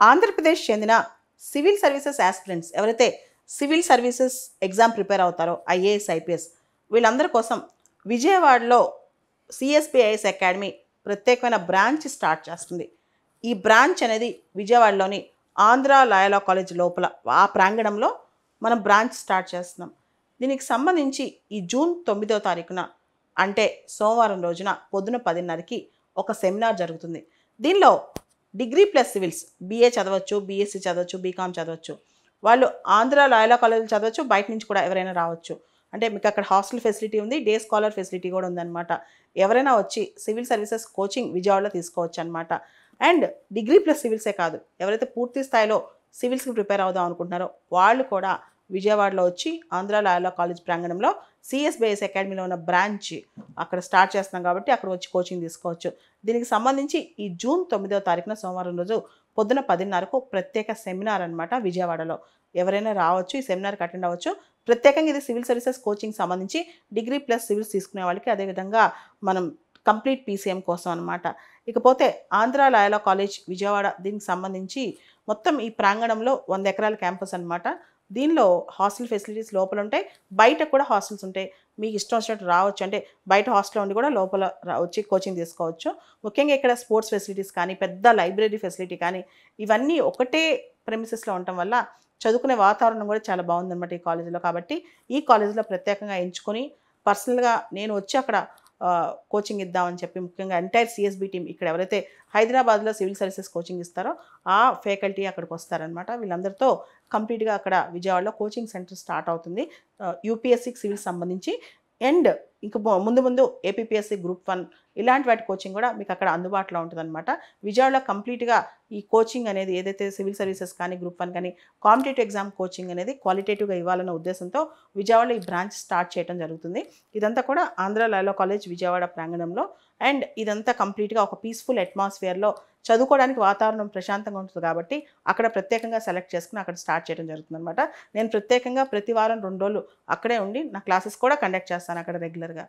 ఆంధ్రప్రదేశ్ చెందిన civil services aspirants ఎవరైతే civil services exam prepare అవుతారో ఐఏఎస్ ఐపీఎస్ వీళ్ళందరి కోసం విజయవాడలో సిఎస్పిఐఎస్ అకాడమీ ప్రత్యేకమైన బ్రాంచ్ స్టార్ట్ చేస్తుంది. ఈ బ్రాంచ్ అనేది విజయవాడలోని ఆంధ్ర లాయలా కాలేజ్ లోపల ఆ ప్రాంగణంలో మనం బ్రాంచ్ స్టార్ట్ చేస్తున్నాం. దీనికి సంబంధించి ఈ జూన్ 9వ తారీఖున అంటే సోమవారం రోజున పొద్దున 10:30కి ఒక సెమినార్ జరుగుతుంది. దీనిలో డిగ్రీ ప్లస్ సివిల్స్ బీఏ చదవచ్చు, బీఎస్సీ చదవచ్చు, బీకామ్ చదవచ్చు. వాళ్ళు ఆంధ్ర లాయలా కాలేజ్ చదవచ్చు, బయట నుంచి కూడా ఎవరైనా రావచ్చు. అంటే మీకు అక్కడ హాస్టల్ ఫెసిలిటీ ఉంది, డే స్కాలర్ ఫెసిలిటీ కూడా ఉందన్నమాట. ఎవరైనా వచ్చి సివిల్ సర్వీసెస్ కోచింగ్ విజయవాడలో తీసుకోవచ్చు అనమాట. అండ్ డిగ్రీ ప్లస్ సివిల్సే కాదు, ఎవరైతే పూర్తి స్థాయిలో సివిల్స్కి ప్రిపేర్ అవుదాం అనుకుంటున్నారో వాళ్ళు కూడా విజయవాడలో వచ్చి ఆంధ్ర లాయలా కాలేజ్ ప్రాంగణంలో సిఎస్బిఐఎస్ అకాడమీలో ఉన్న బ్రాంచ్ అక్కడ స్టార్ట్ చేస్తున్నాం కాబట్టి అక్కడ వచ్చి కోచింగ్ తీసుకోవచ్చు. దీనికి సంబంధించి ఈ జూన్ 9వ తారీఖున సోమవారం రోజు పొద్దున 10:30కు ప్రత్యేక సెమినార్ అనమాట విజయవాడలో. ఎవరైనా రావచ్చు, ఈ సెమినార్కి అటెండ్ అవ్వచ్చు. ప్రత్యేకంగా ఇది సివిల్ సర్వీసెస్ కోచింగ్ సంబంధించి డిగ్రీ ప్లస్ సివిల్స్ తీసుకునే వాళ్ళకి, అదేవిధంగా మనం కంప్లీట్ పీసీఎం కోసం అనమాట. ఇకపోతే ఆంధ్ర లాయలా కాలేజ్ విజయవాడ దీనికి సంబంధించి మొత్తం ఈ ప్రాంగణంలో 100 ఎకరాల క్యాంపస్ అనమాట. దీనిలో హాస్టల్ ఫెసిలిటీస్ లోపల ఉంటాయి, బయట కూడా హాస్టల్స్ ఉంటాయి. మీకు ఇష్టం వచ్చినట్టు రావచ్చు, అంటే బయట హాస్టల్లో ఉండి కూడా లోపల వచ్చి కోచింగ్ తీసుకోవచ్చు. ముఖ్యంగా ఇక్కడ స్పోర్ట్స్ ఫెసిలిటీస్ కానీ, పెద్ద లైబ్రరీ ఫెసిలిటీ కానీ ఇవన్నీ ఒకటే ప్రెమిసెస్లో ఉండటం వల్ల చదువుకునే వాతావరణం కూడా చాలా బాగుందన్నమాట ఈ కాలేజీలో. కాబట్టి ఈ కాలేజీలో ప్రత్యేకంగా ఎంచుకొని పర్సనల్గా నేను వచ్చి అక్కడ కోచింగ్ ఇద్దామని చెప్పి ముఖ్యంగా ఎంటైర్ సిఎస్బి టీం ఇక్కడ ఎవరైతే హైదరాబాద్లో సివిల్ సర్వీసెస్ కోచింగ్ ఇస్తారో ఆ ఫ్యాకల్టీ అక్కడికి వస్తారనమాట. వీళ్ళందరితో కంప్లీట్గా అక్కడ విజయవాడలో కోచింగ్ సెంటర్ స్టార్ట్ అవుతుంది యూపీఎస్సీకి సివిల్స్ సంబంధించి. అండ్ ఇంక ముందు ఏపీపీఎస్సీ గ్రూప్ 1 ఇలాంటి వాటి కోచింగ్ కూడా మీకు అక్కడ అందుబాటులో ఉంటుందన్నమాట. విజయవాడలో కంప్లీట్గా ఈ కోచింగ్ అనేది ఏదైతే సివిల్ సర్వీసెస్ కానీ, గ్రూప్ 1 కానీ, కాంపిటేటివ్ ఎగ్జామ్ కోచింగ్ అనేది క్వాలిటేటివ్గా ఇవ్వాలన్న ఉద్దేశంతో విజయవాడలో ఈ బ్రాంచ్ స్టార్ట్ చేయడం జరుగుతుంది. ఇదంతా కూడా ఆంధ్ర లాయలా కాలేజ్ విజయవాడ ప్రాంగణంలో. అండ్ ఇదంతా కంప్లీట్గా ఒక పీస్ఫుల్ అట్మాస్ఫియర్లో చదువుకోవడానికి వాతావరణం ప్రశాంతంగా ఉంటుంది కాబట్టి అక్కడ ప్రత్యేకంగా సెలెక్ట్ చేసుకుని అక్కడ స్టార్ట్ చేయడం జరుగుతుంది అనమాట. నేను ప్రత్యేకంగా ప్రతి వారం 2 రోజులు అక్కడే ఉండి నా క్లాసెస్ కూడా కండక్ట్ చేస్తాను అక్కడ రెగ్యులర్గా.